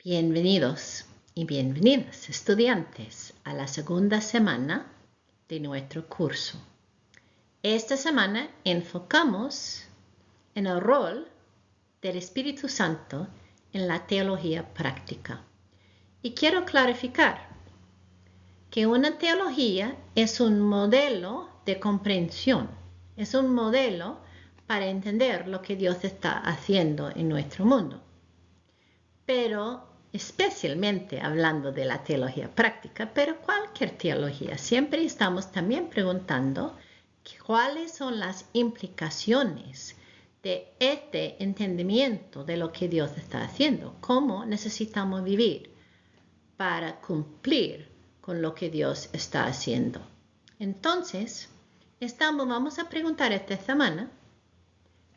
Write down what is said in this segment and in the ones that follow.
Bienvenidos y bienvenidas, estudiantes, a la segunda semana de nuestro curso. Esta semana enfocamos en el rol del Espíritu Santo en la teología práctica. Y quiero clarificar que una teología es un modelo de comprensión, es un modelo para entender lo que Dios está haciendo en nuestro mundo. Pero especialmente hablando de la teología práctica, pero cualquier teología, siempre estamos también preguntando cuáles son las implicaciones de este entendimiento de lo que Dios está haciendo, cómo necesitamos vivir para cumplir con lo que Dios está haciendo. Entonces, vamos a preguntar esta semana,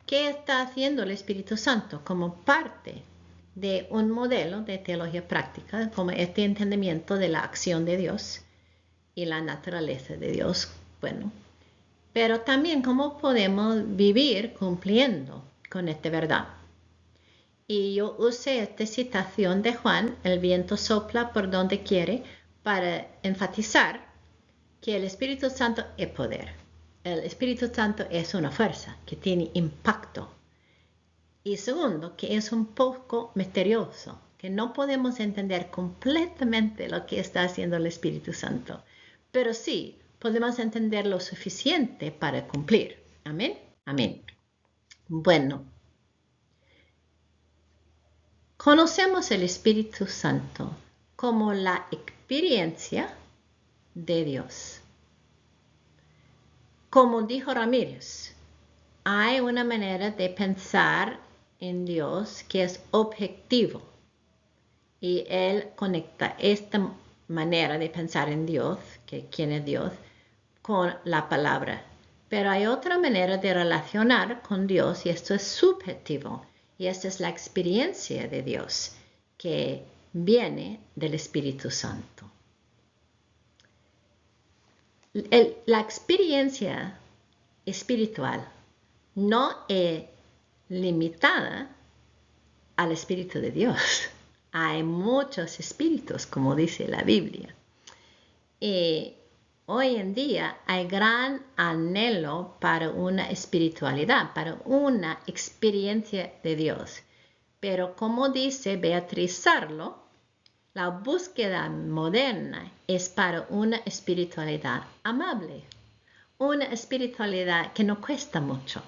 ¿qué está haciendo el Espíritu Santo como parte de un modelo de teología práctica, como este entendimiento de la acción de Dios y la naturaleza de Dios? Bueno, pero también cómo podemos vivir cumpliendo con esta verdad. Y yo usé esta citación de Juan, el viento sopla por donde quiere, para enfatizar que el Espíritu Santo es poder. El Espíritu Santo es una fuerza que tiene impacto. Y segundo, que es un poco misterioso, que no podemos entender completamente lo que está haciendo el Espíritu Santo, pero sí podemos entender lo suficiente para cumplir. Amén. Amén. Bueno, conocemos el Espíritu Santo como la experiencia de Dios. Como dijo Ramírez, hay una manera de pensar en Dios que es objetivo y él conecta esta manera de pensar en Dios, que quién es Dios, con la palabra. Pero hay otra manera de relacionar con Dios y esto es subjetivo y esta es la experiencia de Dios que viene del Espíritu Santo. La experiencia espiritual no es limitada al Espíritu de Dios. Hay muchos espíritus, como dice la Biblia. Y hoy en día hay gran anhelo para una espiritualidad, para una experiencia de Dios. Pero como dice Beatriz Sarlo, la búsqueda moderna es para una espiritualidad amable, una espiritualidad que no cuesta mucho.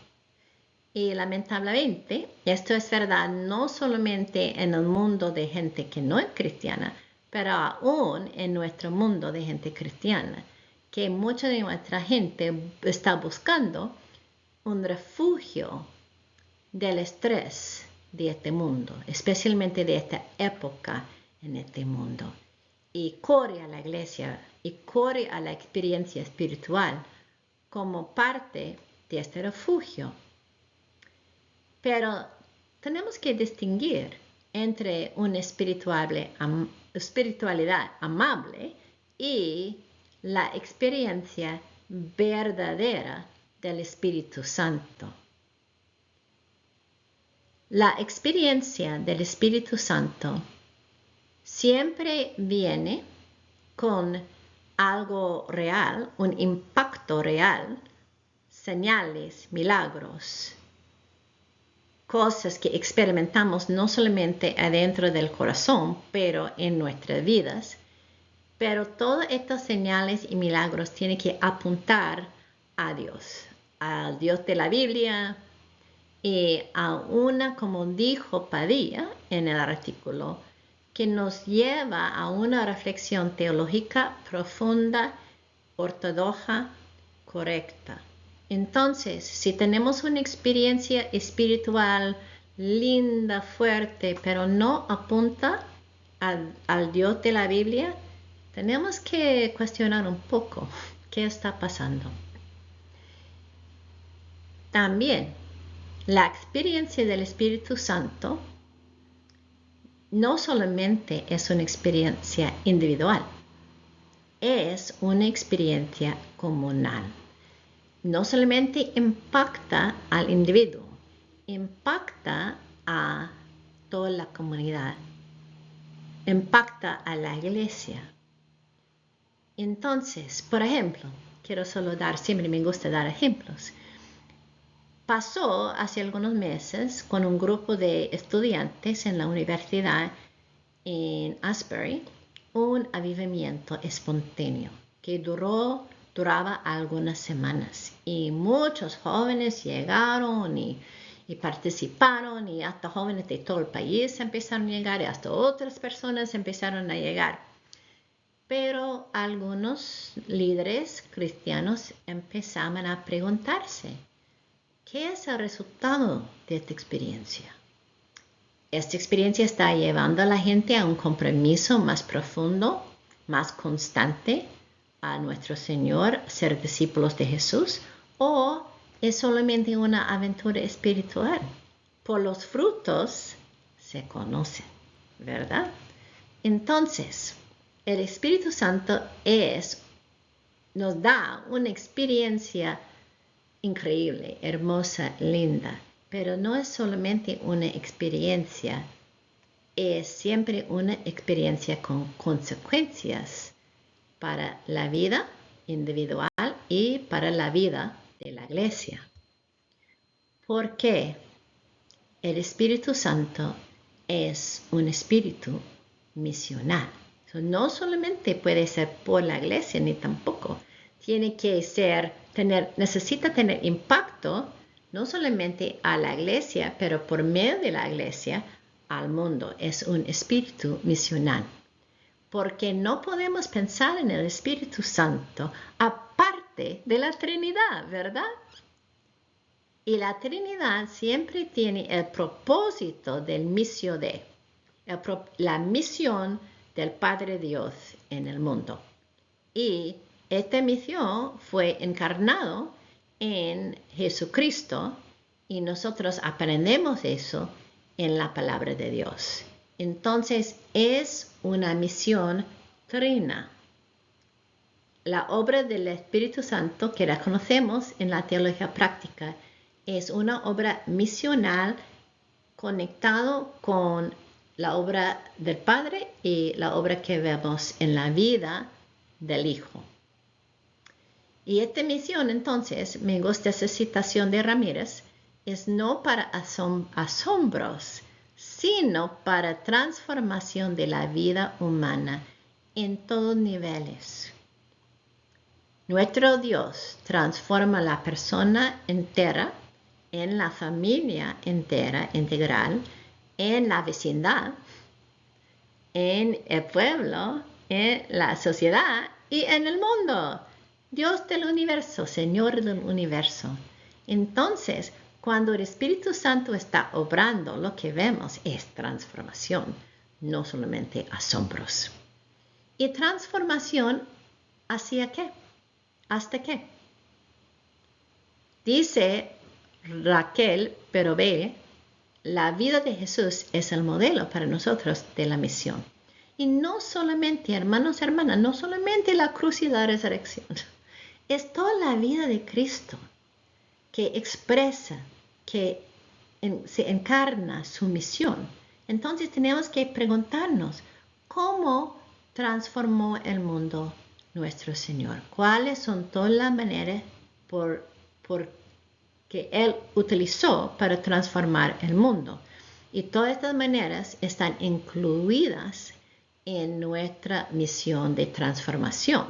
Y lamentablemente, esto es verdad no solamente en el mundo de gente que no es cristiana, pero aún en nuestro mundo de gente cristiana, que mucha de nuestra gente está buscando un refugio del estrés de este mundo, especialmente de esta época en este mundo. Y corre a la iglesia y corre a la experiencia espiritual como parte de este refugio. Pero tenemos que distinguir entre una espiritualidad amable y la experiencia verdadera del Espíritu Santo. La experiencia del Espíritu Santo siempre viene con algo real, un impacto real, señales, milagros, cosas que experimentamos no solamente adentro del corazón, pero en nuestras vidas. Pero todas estas señales y milagros tienen que apuntar a Dios, al Dios de la Biblia y a una, como dijo Padilla en el artículo, que nos lleva a una reflexión teológica profunda, ortodoxa, correcta. Entonces, si tenemos una experiencia espiritual linda, fuerte, pero no apunta al Dios de la Biblia, tenemos que cuestionar un poco qué está pasando. También, la experiencia del Espíritu Santo no solamente es una experiencia individual, es una experiencia comunal. No solamente impacta al individuo, impacta a toda la comunidad. impacta a la iglesia. Entonces, por ejemplo, siempre me gusta dar ejemplos. Pasó hace algunos meses con un grupo de estudiantes en la universidad en Asbury un avivamiento espontáneo que duraba algunas semanas y muchos jóvenes llegaron y participaron y hasta jóvenes de todo el país empezaron a llegar y hasta otras personas empezaron a llegar. Pero algunos líderes cristianos empezaban a preguntarse, ¿qué es el resultado de esta experiencia? Esta experiencia está llevando a la gente a un compromiso más profundo, más constante a nuestro Señor, ser discípulos de Jesús, o es solamente una aventura espiritual. Por los frutos se conocen, ¿verdad? Entonces, el Espíritu Santo nos da una experiencia increíble, hermosa, linda, pero no es solamente una experiencia, es siempre una experiencia con consecuencias para la vida individual y para la vida de la iglesia. Porque el Espíritu Santo es un espíritu misional. No solamente puede ser por la iglesia, ni tampoco. Necesita tener impacto, no solamente a la iglesia, pero por medio de la iglesia, al mundo. Es un espíritu misional. Porque no podemos pensar en el Espíritu Santo aparte de la Trinidad, ¿verdad? Y la Trinidad siempre tiene el propósito del misión la misión del Padre Dios en el mundo. Y esta misión fue encarnado en Jesucristo y nosotros aprendemos eso en la palabra de Dios. Entonces es una misión trina. La obra del Espíritu Santo que la conocemos en la teología práctica es una obra misional conectado con la obra del Padre y la obra que vemos en la vida del Hijo. Y esta misión, entonces, me gusta esa citación de Ramírez, es no para asombros, sino para transformación de la vida humana en todos niveles. Nuestro Dios transforma la persona entera, en la familia entera, integral, en la vecindad, en el pueblo, en la sociedad y en el mundo. Dios del universo, Señor del universo. Entonces, cuando el Espíritu Santo está obrando, lo que vemos es transformación, no solamente asombros. ¿Y transformación hacia qué? ¿Hasta qué? Dice Raquel, pero ve, la vida de Jesús es el modelo para nosotros de la misión. Y no solamente, hermanos y hermanas, no solamente la cruz y la resurrección. Es toda la vida de Cristo que expresa, que se encarna su misión. Entonces tenemos que preguntarnos, ¿cómo transformó el mundo nuestro Señor? ¿Cuáles son todas las maneras que Él utilizó para transformar el mundo? Y todas estas maneras están incluidas en nuestra misión de transformación.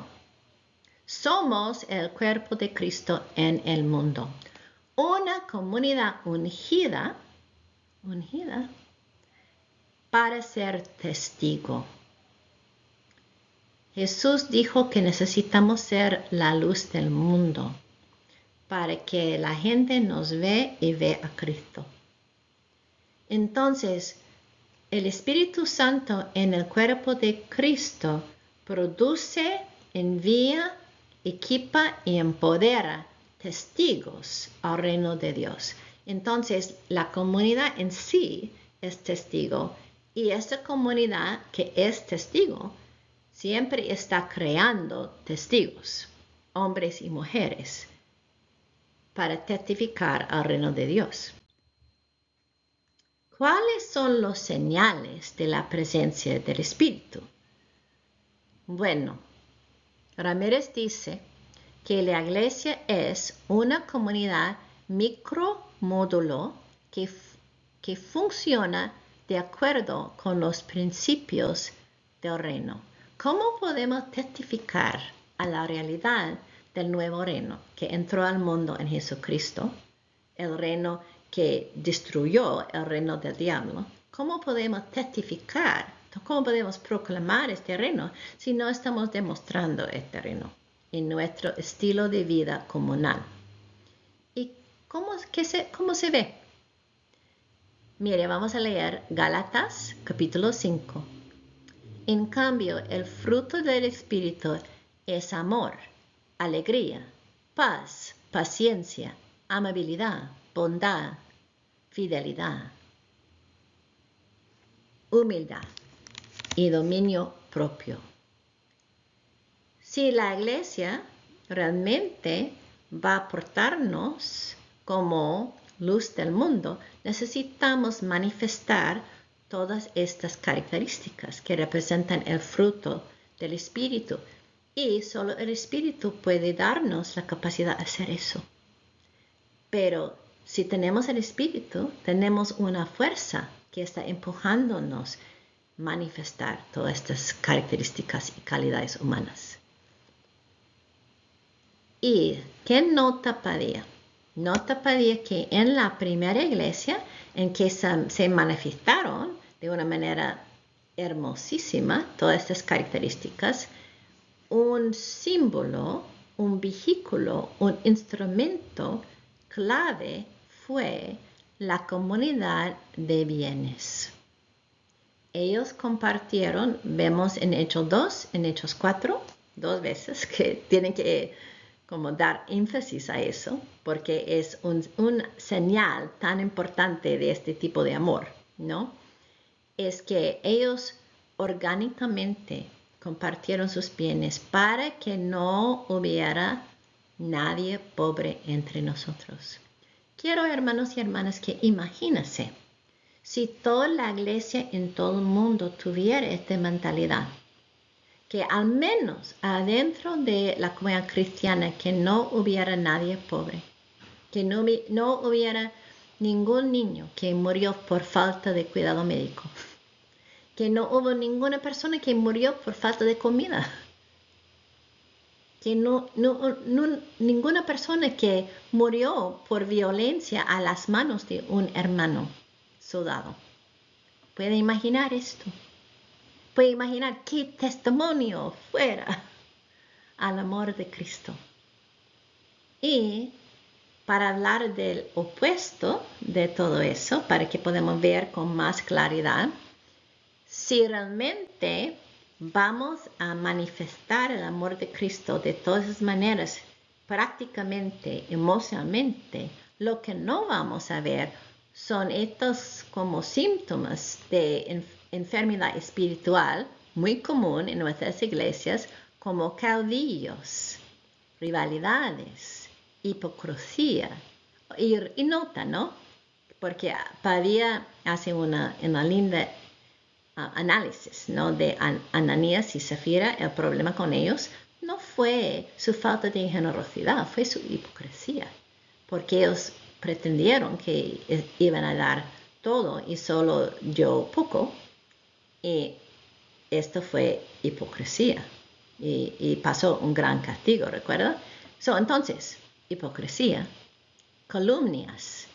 Somos el cuerpo de Cristo en el mundo. Una comunidad ungida para ser testigo. Jesús dijo que necesitamos ser la luz del mundo para que la gente nos ve y ve a Cristo. Entonces, el Espíritu Santo en el cuerpo de Cristo produce, envía, equipa y empodera testigos al reino de Dios. Entonces, la comunidad en sí es testigo y esta comunidad que es testigo siempre está creando testigos, hombres y mujeres, para testificar al reino de Dios. ¿Cuáles son los señales de la presencia del Espíritu? Bueno, Ramírez dice que la iglesia es una comunidad micromódulo que funciona de acuerdo con los principios del reino. ¿Cómo podemos testificar a la realidad del nuevo reino que entró al mundo en Jesucristo, el reino que destruyó el reino del diablo? ¿Cómo podemos testificar, cómo podemos proclamar este reino si no estamos demostrando este reino en nuestro estilo de vida comunal? ¿Y cómo se ve? Mire, vamos a leer Gálatas capítulo 5. En cambio, el fruto del Espíritu es amor, alegría, paz, paciencia, amabilidad, bondad, fidelidad, humildad y dominio propio. Si la iglesia realmente va a portarnos como luz del mundo, necesitamos manifestar todas estas características que representan el fruto del Espíritu. Y solo el Espíritu puede darnos la capacidad de hacer eso. Pero si tenemos el Espíritu, tenemos una fuerza que está empujándonos a manifestar todas estas características y calidades humanas. ¿Y qué nota Padilla? Nota Padilla que en la primera iglesia en que se manifestaron de una manera hermosísima todas estas características, un símbolo, un vehículo, un instrumento clave fue la comunidad de bienes. Ellos compartieron, vemos en Hechos 2, en Hechos 4, 2 veces que tienen que como dar énfasis a eso, porque es un señal tan importante de este tipo de amor, ¿no? Es que ellos orgánicamente compartieron sus bienes para que no hubiera nadie pobre entre nosotros. Quiero, hermanos y hermanas, que imagínense si toda la iglesia en todo el mundo tuviera esta mentalidad, que al menos adentro de la comunidad cristiana que no hubiera nadie pobre, que no hubiera ningún niño que murió por falta de cuidado médico, que no hubo ninguna persona que murió por falta de comida, que ninguna persona que murió por violencia a las manos de un hermano soldado. ¿Puede imaginar esto? ¿Puede imaginar qué testimonio fuera al amor de Cristo? Y para hablar del opuesto de todo eso, para que podamos ver con más claridad, si realmente vamos a manifestar el amor de Cristo de todas maneras, prácticamente, emocionalmente, lo que no vamos a ver son estos como síntomas de enfermedad espiritual muy común en nuestras iglesias, como caudillos, rivalidades, hipocresía. Y nota, ¿no? Porque Padilla hace una linda análisis, ¿no? De Ananías y Zafira. El problema con ellos no fue su falta de generosidad, fue su hipocresía, porque ellos pretendieron que iban a dar todo y solo dio poco, y esto fue hipocresía y pasó un gran castigo, ¿recuerda? Entonces, hipocresía, calumnias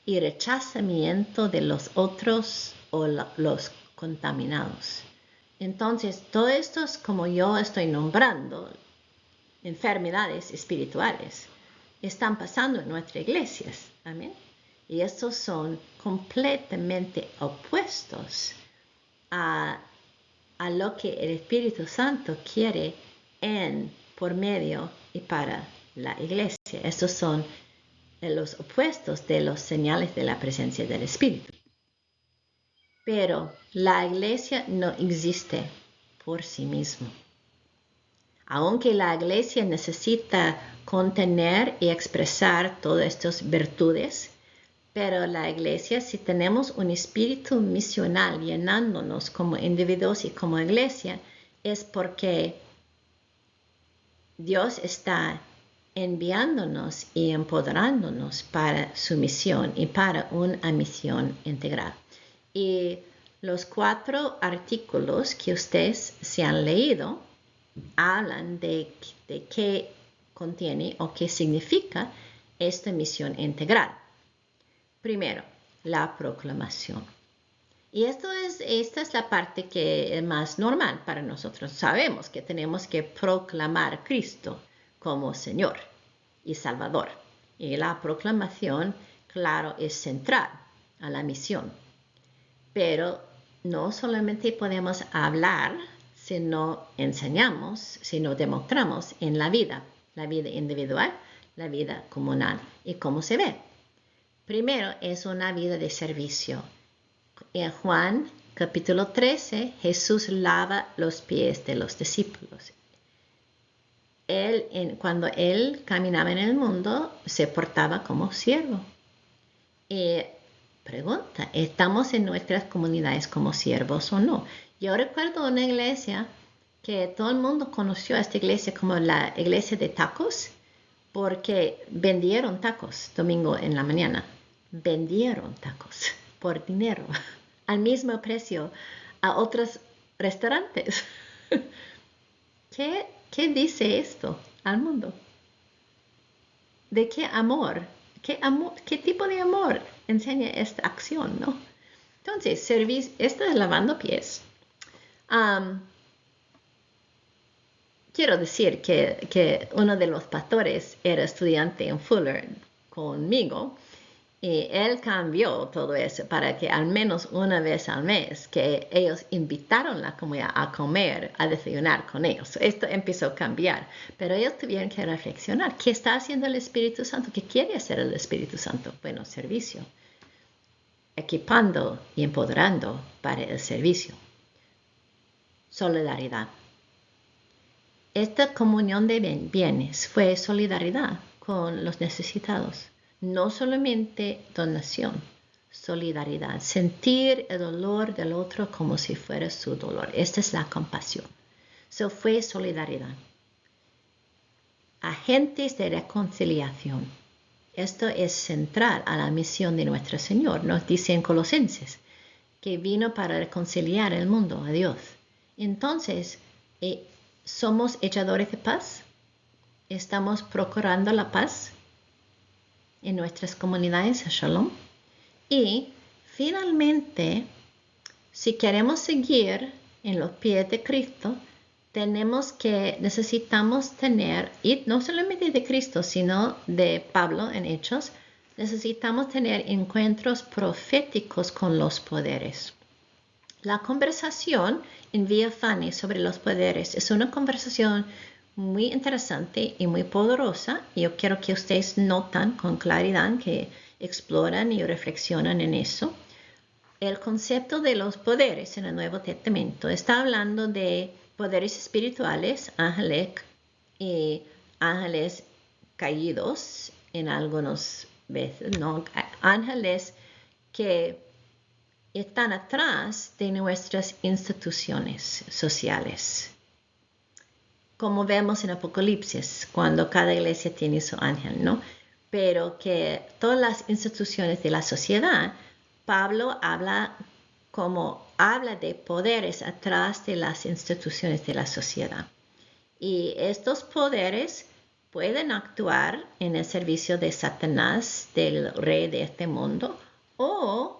y rechazamiento de los otros o los contaminados. Entonces, todo esto es como yo estoy nombrando, enfermedades espirituales, están pasando en nuestras iglesias. Amén. Y estos son completamente opuestos a lo que el Espíritu Santo quiere por medio y para la iglesia. Estos son los opuestos de los señales de la presencia del Espíritu. Pero la iglesia no existe por sí misma. Aunque la iglesia necesita contener y expresar todas estas virtudes, Pero la iglesia, si tenemos un espíritu misional llenándonos como individuos y como iglesia, es porque Dios está enviándonos y empoderándonos para su misión y para una misión integral. Y los 4 artículos que ustedes se han leído hablan de qué contiene o qué significa esta misión integral. Primero, la proclamación. Y esta es la parte que es más normal para nosotros. Sabemos que tenemos que proclamar a Cristo como Señor y Salvador. Y la proclamación, claro, es central a la misión. Pero no solamente podemos hablar si no enseñamos, si no demostramos en la vida individual, la vida comunal y cómo se ve. Primero es una vida de servicio. En Juan capítulo 13, Jesús lava los pies de los discípulos. Cuando él caminaba en el mundo, se portaba como siervo. Y pregunta, ¿estamos en nuestras comunidades como siervos o no? Yo recuerdo una iglesia que todo el mundo conoció a esta iglesia como la iglesia de tacos, porque vendieron tacos domingo en la mañana. Vendieron tacos por dinero, al mismo precio a otros restaurantes. ¿Qué dice esto al mundo? ¿De qué amor? ¿Qué tipo de amor enseña esta acción, no? Entonces, esto es lavando pies. Quiero decir que uno de los pastores era estudiante en Fuller conmigo y él cambió todo eso para que al menos una vez al mes que ellos invitaron a la comunidad a comer, a desayunar con ellos. Esto empezó a cambiar, pero ellos tuvieron que reflexionar. ¿Qué está haciendo el Espíritu Santo? ¿Qué quiere hacer el Espíritu Santo? Bueno, servicio. Equipando y empoderando para el servicio. Solidaridad. Esta comunión de bienes fue solidaridad con los necesitados. No solamente donación, solidaridad. Sentir el dolor del otro como si fuera su dolor. Esta es la compasión. Eso fue solidaridad. Agentes de reconciliación. Esto es central a la misión de nuestro Señor. Nos dice en Colosenses que vino para reconciliar el mundo a Dios. Entonces, ¿somos echadores de paz? ¿Estamos procurando la paz en nuestras comunidades? Shalom. Y finalmente, si queremos seguir en los pies de Cristo, necesitamos tener, y no solamente de Cristo, sino de Pablo en Hechos, necesitamos tener encuentros proféticos con los poderes. La conversación en Via Fani sobre los poderes es una conversación muy interesante y muy poderosa. Yo quiero que ustedes notan con claridad, que exploran y reflexionan en eso. El concepto de los poderes en el Nuevo Testamento está hablando de poderes espirituales, ángeles y ángeles caídos en algunas veces, ¿no? Ángeles que están atrás de nuestras instituciones sociales. Como vemos en Apocalipsis, cuando cada iglesia tiene su ángel, ¿no? Pero que todas las instituciones de la sociedad, Pablo habla de poderes atrás de las instituciones de la sociedad. Y estos poderes pueden actuar en el servicio de Satanás, del rey de este mundo, o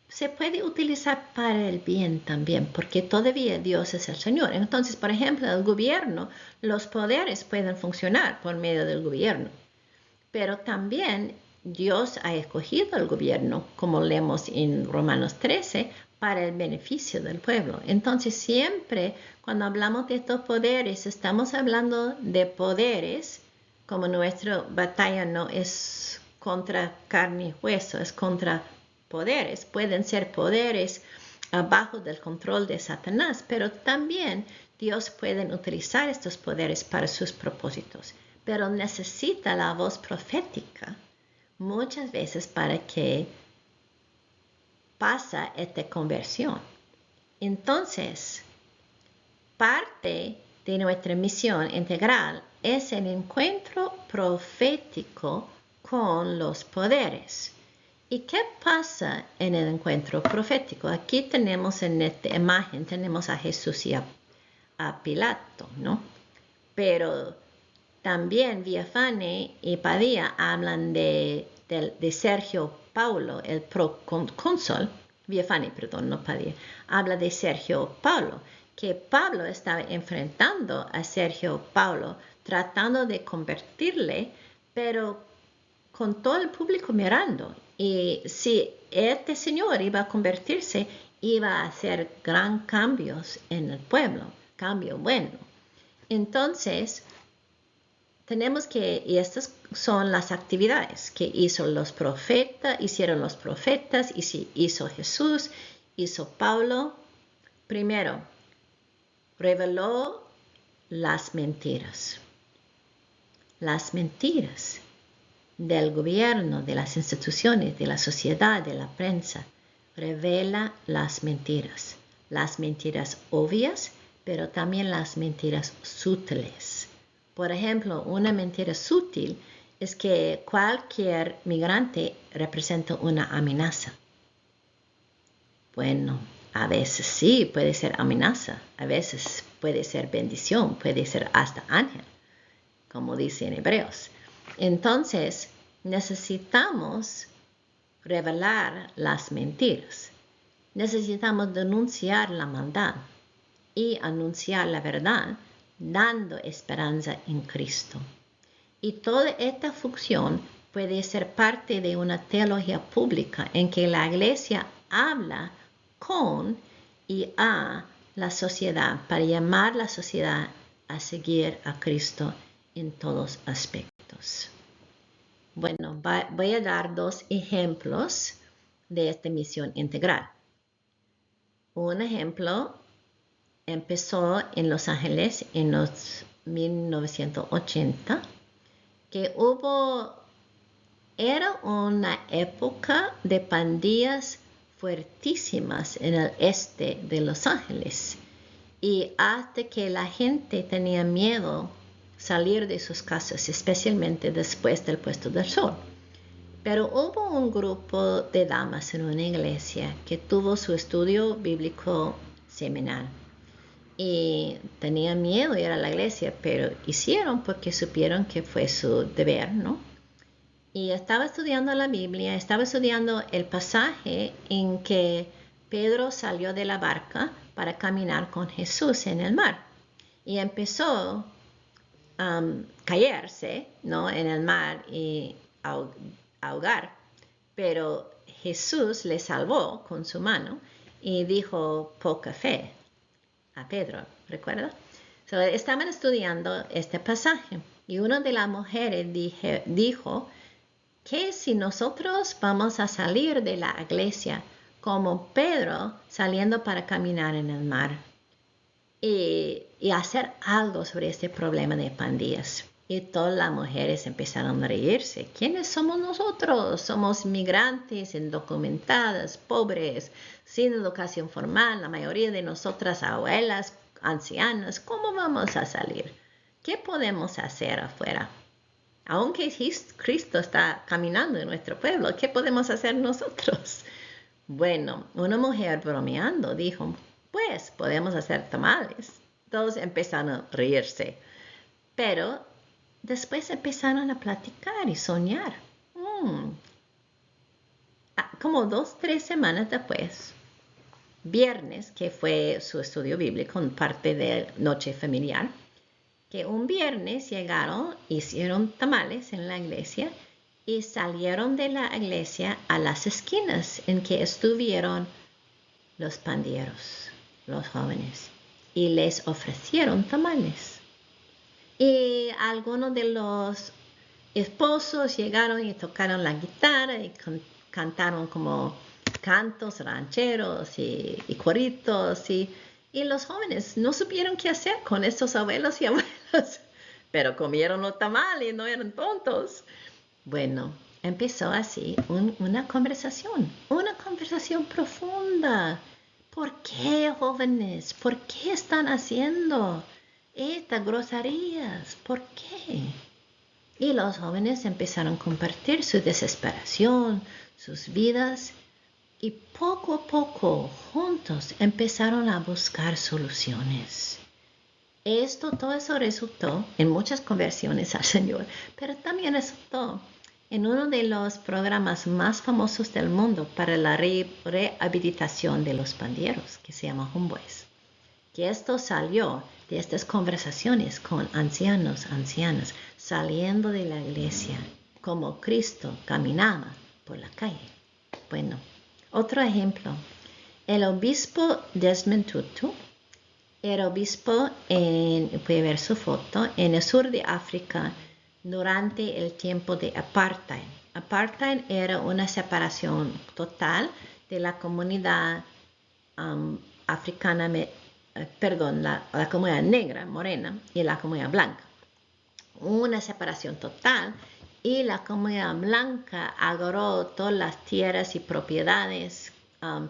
se puede utilizar para el bien también, porque todavía Dios es el Señor. Entonces, por ejemplo, el gobierno, los poderes pueden funcionar por medio del gobierno, pero también Dios ha escogido el gobierno, como leemos en Romanos 13, para el beneficio del pueblo. Entonces, siempre cuando hablamos de estos poderes, estamos hablando de poderes, como nuestra batalla no es contra carne y hueso, es contra poderes. Pueden ser poderes abajo del control de Satanás, pero también Dios puede utilizar estos poderes para sus propósitos. Pero necesita la voz profética muchas veces para que pasa esta conversión. Entonces, parte de nuestra misión integral es el encuentro profético con los poderes. ¿Y qué pasa en el encuentro profético? Aquí tenemos en esta imagen, tenemos a Jesús y a Pilato, ¿no? Pero también Villafañe y Padilla hablan de Sergio Paulo, el procónsul. Villafañe, perdón, no Padilla, habla de Sergio Paulo, que Pablo estaba enfrentando a Sergio Paulo, tratando de convertirle, pero con todo el público mirando. Y si este señor iba a convertirse, iba a hacer gran cambios en el pueblo, cambio bueno. Entonces, tenemos que, y estas son las actividades que hicieron los profetas, y hizo Jesús, hizo Pablo. Primero, reveló las mentiras del gobierno, de las instituciones, de la sociedad, de la prensa. Revela las mentiras obvias, pero también las mentiras sutiles. Por ejemplo, una mentira sutil es que cualquier migrante representa una amenaza. Bueno, a veces sí puede ser amenaza, a veces puede ser bendición, puede ser hasta ángel, como dice en Hebreos. Entonces, necesitamos revelar las mentiras. Necesitamos denunciar la maldad y anunciar la verdad, dando esperanza en Cristo. Y toda esta función puede ser parte de una teología pública en que la Iglesia habla con y a la sociedad para llamar a la sociedad a seguir a Cristo en todos aspectos. Bueno, voy a dar 2 ejemplos de esta misión integral. Un ejemplo empezó en Los Ángeles en los 1980, que era una época de pandillas fuertísimas en el este de Los Ángeles, y hasta que la gente tenía miedo salir de sus casas, especialmente después del puesto del sol. Pero hubo un grupo de damas en una iglesia que tuvo su estudio bíblico seminal y tenían miedo de ir a la iglesia, pero hicieron porque supieron que fue su deber, ¿no? Y estaba estudiando la Biblia, estaba estudiando el pasaje en que Pedro salió de la barca para caminar con Jesús en el mar y empezó a caerse, ¿no?, en el mar y ahogar, pero Jesús le salvó con su mano y dijo poca fe a Pedro, ¿recuerda? So, estaban estudiando este pasaje y una de las mujeres dijo que si nosotros vamos a salir de la iglesia como Pedro saliendo para caminar en el mar y hacer algo sobre este problema de pandillas. Y todas las mujeres empezaron a reírse. ¿Quiénes somos nosotros? Somos migrantes, indocumentadas, pobres, sin educación formal. La mayoría de nosotras abuelas, ancianas, ¿cómo vamos a salir? ¿Qué podemos hacer afuera? Aunque Cristo está caminando en nuestro pueblo, ¿qué podemos hacer nosotros? Bueno, una mujer bromeando dijo, pues podemos hacer tamales. Todos empezaron a reírse. Pero después empezaron a platicar y soñar. Como 2-3 semanas después, viernes, que fue su estudio bíblico, en parte de noche familiar, que un viernes llegaron, hicieron tamales en la iglesia y salieron de la iglesia a las esquinas en que estuvieron los pandilleros, los jóvenes, y les ofrecieron tamales. Y algunos de los esposos llegaron y tocaron la guitarra y cantaron como cantos rancheros y coritos y los jóvenes no supieron qué hacer con estos abuelos y abuelas, pero comieron los tamales y no eran tontos. Bueno, empezó así una conversación profunda. ¿Por qué, jóvenes? ¿Por qué están haciendo estas groserías? ¿Por qué? Y los jóvenes empezaron a compartir su desesperación, sus vidas, y poco a poco juntos empezaron a buscar soluciones. Todo eso resultó en muchas conversiones al Señor, pero también resultó en uno de los programas más famosos del mundo para la rehabilitación de los pandilleros, que se llama Homeboys. Que esto salió de estas conversaciones con ancianas, saliendo de la iglesia, como Cristo caminaba por la calle. Bueno, otro ejemplo, el obispo Desmond Tutu, era obispo, puede ver su foto, en el sur de África durante el tiempo de apartheid. Apartheid era una separación total de la comunidad africana, la comunidad negra, morena, y la comunidad blanca. Una separación total, y la comunidad blanca agarró todas las tierras y propiedades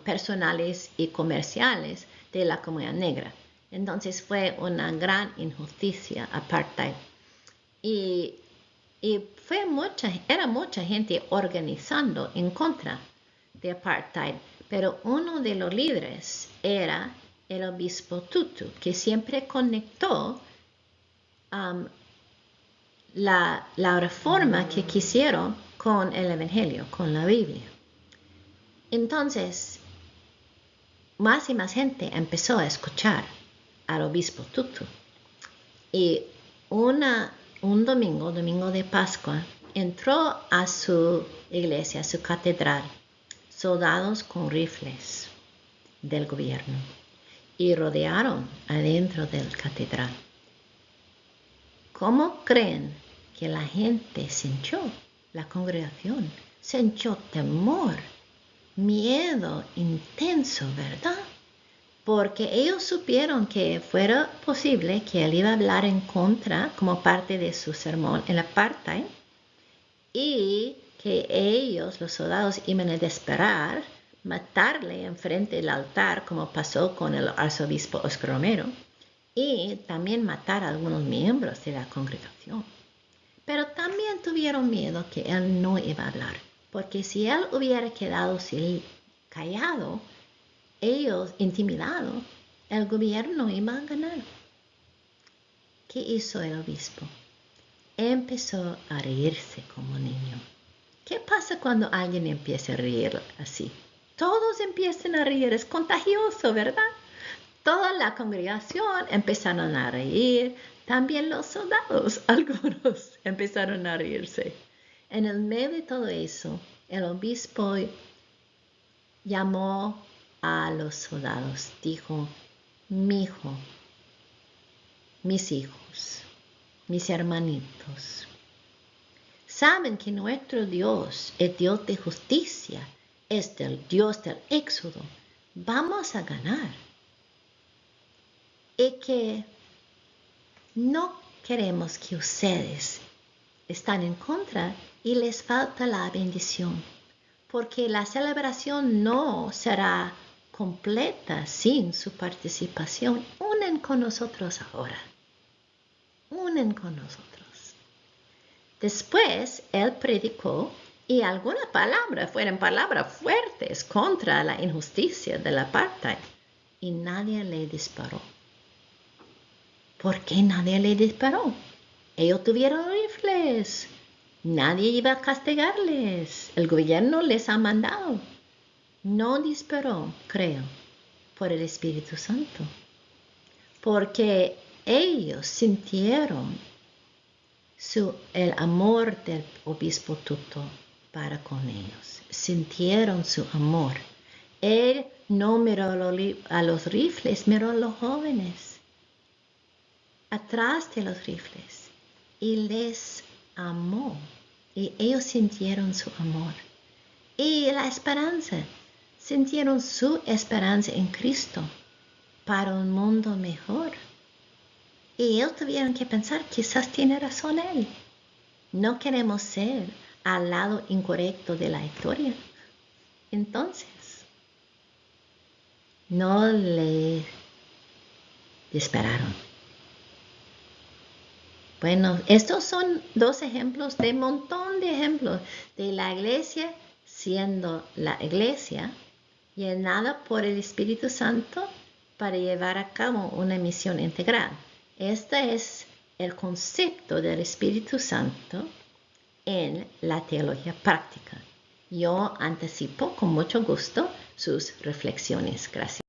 personales y comerciales de la comunidad negra. Entonces fue una gran injusticia, apartheid. Y era mucha gente organizando en contra de apartheid, pero uno de los líderes era el obispo Tutu, que siempre conectó la reforma que quisieron con el Evangelio, con la Biblia. Entonces, más y más gente empezó a escuchar al obispo Tutu. Y un domingo de Pascua, entró a su iglesia, a su catedral, soldados con rifles del gobierno, y rodearon adentro del catedral. ¿Cómo creen que la gente sintió? La congregación sintió temor, miedo intenso, ¿verdad? Porque ellos supieron que fuera posible que él iba a hablar en contra como parte de su sermón en la apartheid, y que ellos, los soldados, iban a esperar matarle enfrente del altar, como pasó con el arzobispo Oscar Romero, y también matar a algunos miembros de la congregación. Pero también tuvieron miedo que él no iba a hablar, porque si él hubiera quedado callado, ellos intimidados, el gobierno iba a ganar. ¿Qué hizo el obispo? Empezó a reírse como niño. ¿Qué pasa cuando alguien empieza a reír así? Todos empiezan a reír, es contagioso, ¿verdad? Toda la congregación empezaron a reír, también los soldados, algunos empezaron a reírse. En el medio de todo eso, el obispo llamó a los soldados, dijo: mi hijo, mis hijos, mis hermanitos, saben que nuestro Dios es Dios de justicia, es el Dios del éxodo. Vamos a ganar. Y que no queremos que ustedes estén en contra y les falta la bendición, porque la celebración no será completa sin su participación. Unen con nosotros ahora. Unen con nosotros. Después él predicó, y algunas palabras fueron palabras fuertes contra la injusticia del apartheid, y nadie le disparó. ¿Por qué nadie le disparó? Ellos tuvieron rifles. Nadie iba a castigarles. El gobierno les ha mandado. No disparó, creo, por el Espíritu Santo. Porque ellos sintieron el amor del obispo Tutu para con ellos. Sintieron su amor. Él no miró a los rifles, miró a los jóvenes atrás de los rifles y les amó, y ellos sintieron su amor y la esperanza, sintieron su esperanza en Cristo para un mundo mejor. Y ellos tuvieron que pensar, quizás tiene razón él, no queremos ser al lado incorrecto de la historia. Entonces, no le dispararon. Bueno, estos son 2 ejemplos de un montón de ejemplos de la iglesia siendo la iglesia llenada por el Espíritu Santo para llevar a cabo una misión integral. Este es el concepto del Espíritu Santo en la teología práctica. Yo anticipo con mucho gusto sus reflexiones. Gracias.